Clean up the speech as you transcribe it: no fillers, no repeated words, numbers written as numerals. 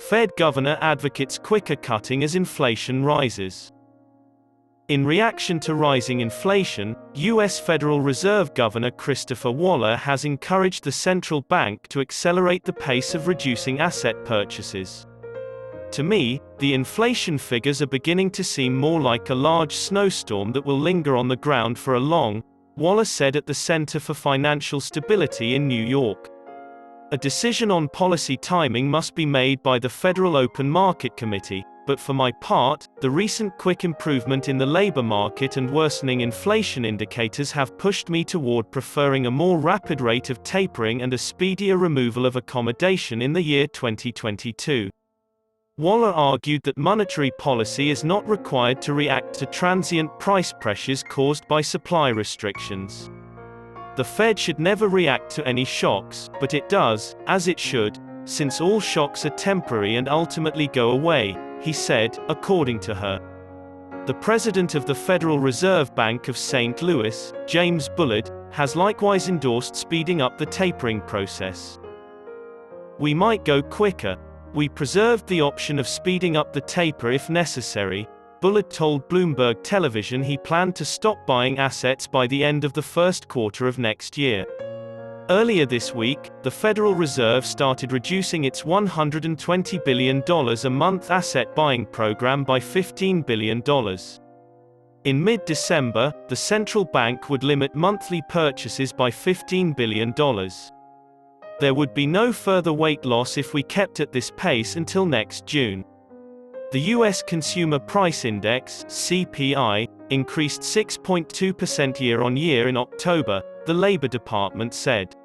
Fed governor advocates quicker cutting as inflation rises. In reaction to rising inflation, U.S. Federal Reserve Governor Christopher Waller has encouraged the central bank to accelerate the pace of reducing asset purchases. To me, the inflation figures are beginning to seem more like a large snowstorm that will linger on the ground for a long, Waller said at the Center for Financial Stability in New York. A decision on policy timing must be made by the Federal Open Market Committee, but for my part, the recent quick improvement in the labor market and worsening inflation indicators have pushed me toward preferring a more rapid rate of tapering and a speedier removal of accommodation in the year 2022. Waller argued that monetary policy is not required to react to transient price pressures caused by supply restrictions. The Fed should never react to any shocks, but it does, as it should, since all shocks are temporary and ultimately go away, he said, according to her. The president of the Federal Reserve Bank of St. Louis, James Bullard, has likewise endorsed speeding up the tapering process. "We might go quicker. We preserved the option of speeding up the taper if necessary," Bullard told Bloomberg Television. He planned to stop buying assets by the end of the first quarter of next year. Earlier this week, the Federal Reserve started reducing its $120 billion a month asset buying program by $15 billion. In mid-December, the central bank would limit monthly purchases by $15 billion. There would be no further weight loss if we kept at this pace until next June. The U.S. Consumer Price Index (CPI) increased 6.2% year-on-year in October, the Labor Department said.